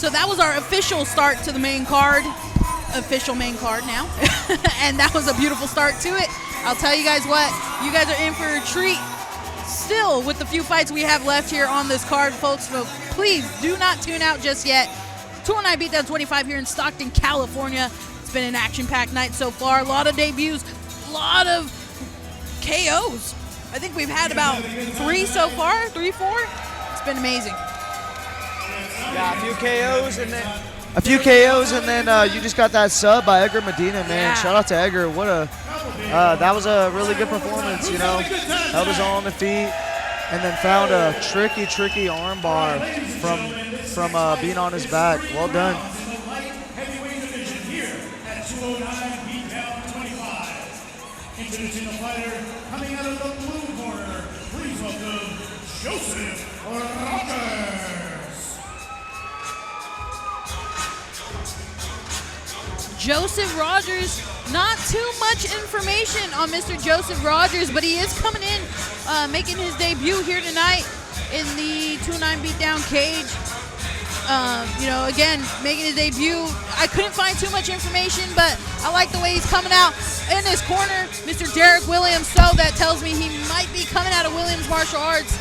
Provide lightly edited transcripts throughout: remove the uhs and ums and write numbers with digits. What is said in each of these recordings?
So that was our official start to the main card. Official main card now. And that was a beautiful start to it. I'll tell you guys what, you guys are in for a treat still with the few fights we have left here on this card, folks. So please do not tune out just yet. 209 Beatdown 25 here in Stockton, California. It's been an action-packed night so far. A lot of debuts, a lot of KOs. I think we've had about 3 so far, 3, 4. It's been amazing. Yeah, a few KOs and then you just got that sub by Edgar Medina, man. Yeah. Shout out to Edgar. What a that was a really good performance, you know. Held his own on the feet and then found a tricky arm bar from being on his back. Well done. Introducing the fighter coming out of the blue corner, please welcome Joseph Rogers. Joseph Rogers, not too much information on Mr. Joseph Rogers, but he is coming in, making his debut here tonight in the 209 Beatdown cage. You know, again, making his debut. I couldn't find too much information, but I like the way he's coming out. In his corner, Mr. Derek Williams, so that tells me he might be coming out of Williams Martial Arts.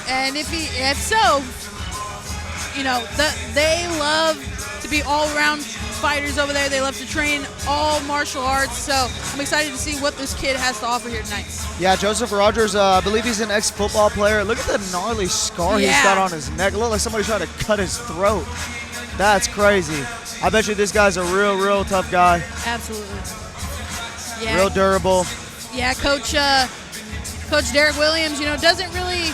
And if so, you know, they love to be all-around fighters over there. They love to train all martial arts, so I'm excited to see what this kid has to offer here tonight. Yeah, Joseph Rogers, I believe he's an ex-football player. Look at the gnarly scar he's got on his neck. It looked like somebody tried to cut his throat. That's crazy. I bet you this guy's a real tough guy. Absolutely. Yeah. Real durable. Yeah, Coach Derek Williams, you know, doesn't really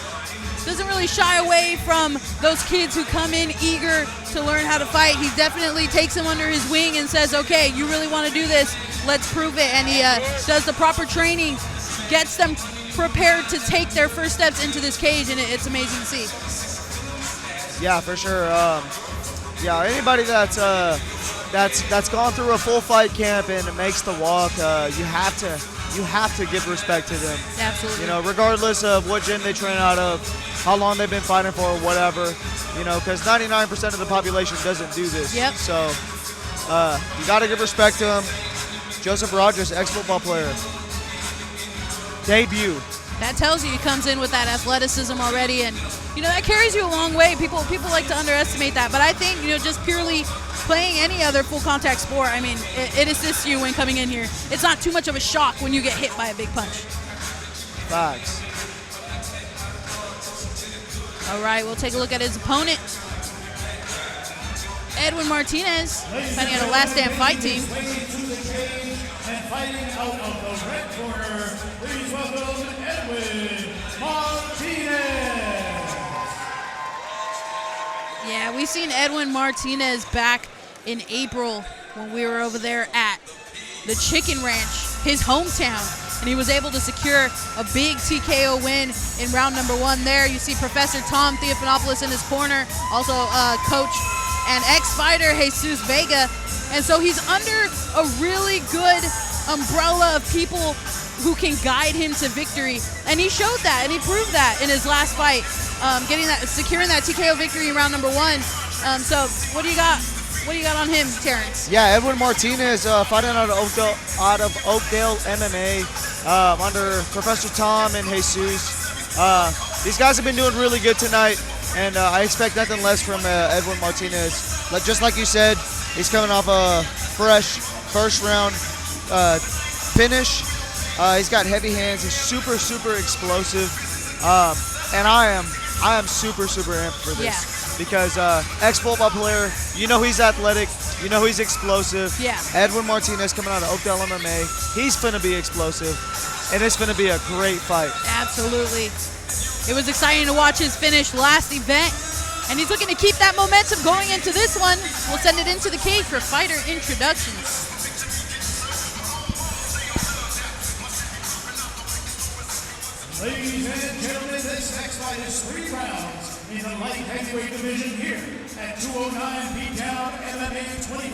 shy away from those kids who come in eager to learn how to fight. He definitely takes them under his wing and says, okay, you really want to do this, let's prove it. And he does the proper training, gets them prepared to take their first steps into this cage, and it's amazing to see. Yeah, for sure. Yeah, anybody that's gone through a full fight camp and makes the walk, you have to give respect to them. Absolutely. You know, regardless of what gym they train out of, how long they've been fighting for, or whatever. You know, because 99% of the population doesn't do this. Yep. So you got to give respect to him. Joseph Rogers, ex-football player. Debut. That tells you he comes in with that athleticism already, and you know that carries you a long way. People like to underestimate that, but I think, you know, just purely playing any other full contact sport, I mean, it assists you when coming in here. It's not too much of a shock when you get hit by a big punch. Facts. All right, we'll take a look at his opponent, Edwin Martinez, fighting out of Last Stand Fight Team. And fighting out of the red corner, please welcome Edwin Martinez. Yeah, we've seen Edwin Martinez back in April when we were over there at the Chicken Ranch, his hometown, and he was able to secure a big TKO win in round number 1 there. You see Professor Tom Theophanopoulos in his corner, also coach and ex-fighter Jesus Vega. And so he's under a really good umbrella of people who can guide him to victory. And he showed that, and he proved that in his last fight, securing that TKO victory in round number 1. So what do you got? What do you got on him, Terrence? Yeah, Edwin Martinez fighting out of Oakdale MMA under Professor Tom and Jesus. These guys have been doing really good tonight, and I expect nothing less from Edwin Martinez. Just like you said, he's coming off a fresh first round finish. He's got heavy hands. He's super explosive, and I am super amped for this. Yeah. Because ex-football player, you know he's athletic, you know he's explosive. Yeah. Edwin Martinez coming out of Oakdale MMA, he's finna be explosive, and it's finna be a great fight. Absolutely. It was exciting to watch his finish last event, and he's looking to keep that momentum going into this one. We'll send it into the cage for fighter introductions. Ladies and gentlemen, this next fight is 3 rounds in the light heavyweight division here at 209 Beatdown MMA 25.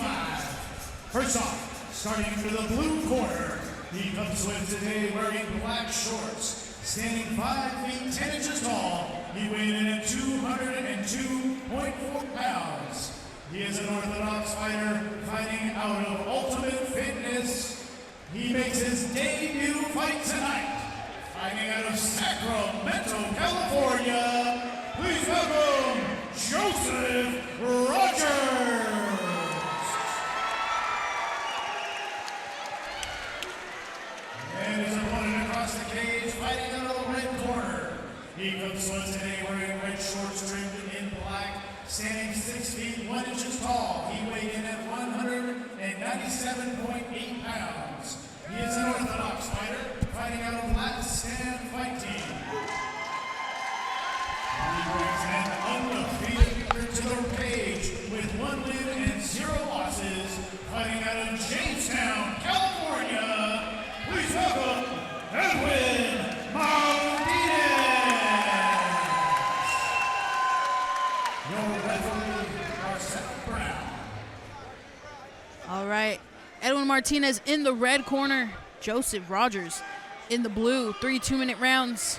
First off, starting into the blue corner, he comes with today wearing black shorts, standing 5 feet 10 inches tall. He weighed in at 202.5 87.4 pounds. He is an orthodox fighter fighting out of Ultimate Fitness. He makes his debut fight tonight, fighting out of Sacramento, California. Please welcome Joseph Rogers. And his opponent across the cage, fighting out of the red corner. He comes to us today wearing red shorts trimmed in black, standing 6 feet 1 inches tall. He weighed in at 197.8 pounds. He is an orthodox fighter, fighting out of Last Stand Fight Team. He brings an undefeated record to the cage with 1 win and 0 losses, fighting out of Jamestown, California. Please welcome Edwin Martinez. Your referee, Marcel Brown. All right. Edwin Martinez in the red corner. Joseph Rogers in the blue. 3 2-minute rounds.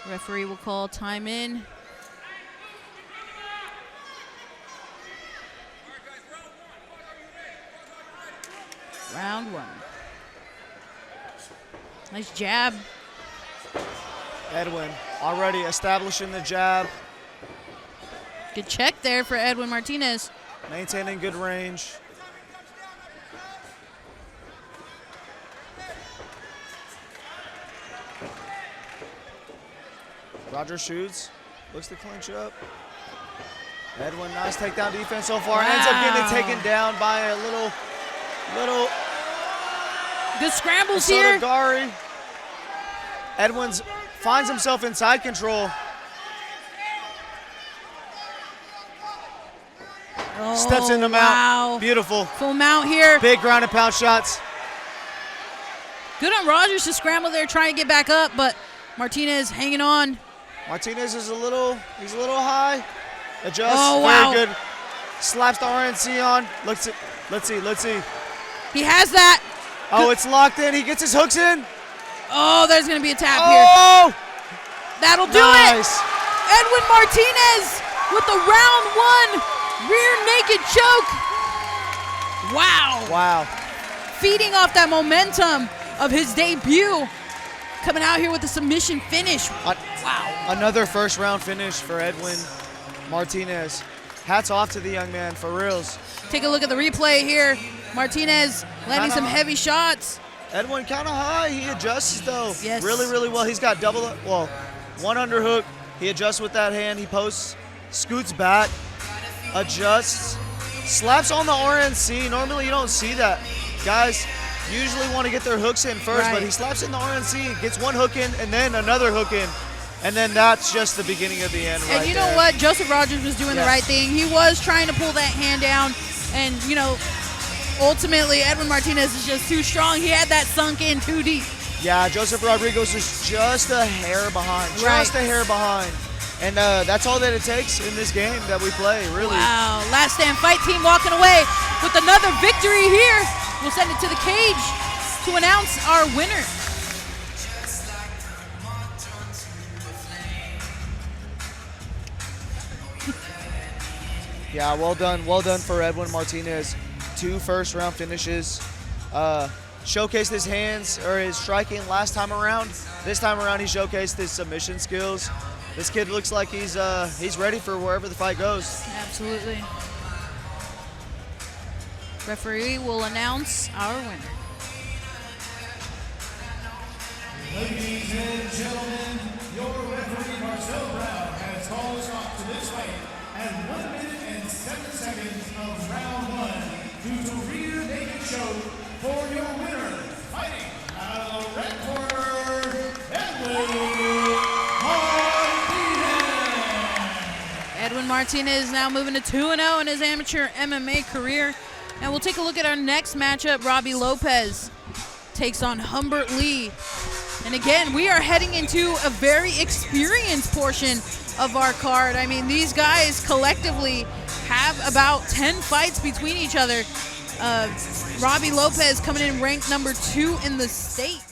Referee will call time in. Round 1. Nice jab. Edwin already establishing the jab, Good check there for Edwin Martinez. maintaining good range. Roger shoots, looks to clinch up. Edwin, nice takedown defense so far. Ends up getting it taken down by a little Good scrambles here. Gari. Edwin's finds himself in side control. Steps in the mount. Wow. Beautiful. Full mount here. Big ground and pound shots. Good on Rogers to scramble there, trying to get back up, but Martinez hanging on. Martinez is a little high. Adjusts. Oh, wow. Very good. Slaps the RNC on. Let's see. He has that. Oh, it's locked in. He gets his hooks in. Oh, there's going to be a tap here. Oh! That'll do Nice. it. Edwin Martinez with the round 1 rear naked choke. Wow. Wow. Feeding off that momentum of his debut. Coming out here with a submission finish. Wow. Another first round finish for Edwin Martinez. Hats off to the young man, for reals. Take a look at the replay here. Martinez landing some heavy shots. Edwin kind of high. He adjusts though. Yes. Really well. He's got one underhook. He adjusts with that hand. He posts, scoots back, adjusts, slaps on the RNC. Normally you don't see that. Guys usually want to get their hooks in first, but he slaps in the RNC, gets one hook in, and then another hook in. And then that's just the beginning of the end right there. And you know what? Joseph Rogers was doing the right thing. He was trying to pull that hand down. And, ultimately, Edwin Martinez is just too strong. He had that sunk in too deep. Yeah, Joseph Rodriguez is just a hair behind. Just a hair behind. And that's all that it takes in this game that we play, really. Wow. Last Stand Fight Team walking away with another victory here. We'll send it to the cage to announce our winner. Yeah, well done for Edwin Martinez. 2 first-round finishes. Showcased his hands or his striking last time around. This time around, he showcased his submission skills. This kid looks like he's ready for wherever the fight goes. Absolutely. Referee will announce our winner. Ladies and gentlemen, your referee Marcel Brown has called a stop to this fight at 1 minute and 7 seconds of round 1 due to rear naked choke for your winner, fighting out of the red corner, Edwin Martinez. Edwin Martinez now moving to 2-0 in his amateur MMA career. And we'll take a look at our next matchup. Robbie Lopez takes on Humbert Lee. And again, we are heading into a very experienced portion of our card. I mean, these guys collectively have about 10 fights between each other. Robbie Lopez coming in ranked number 2 in the state.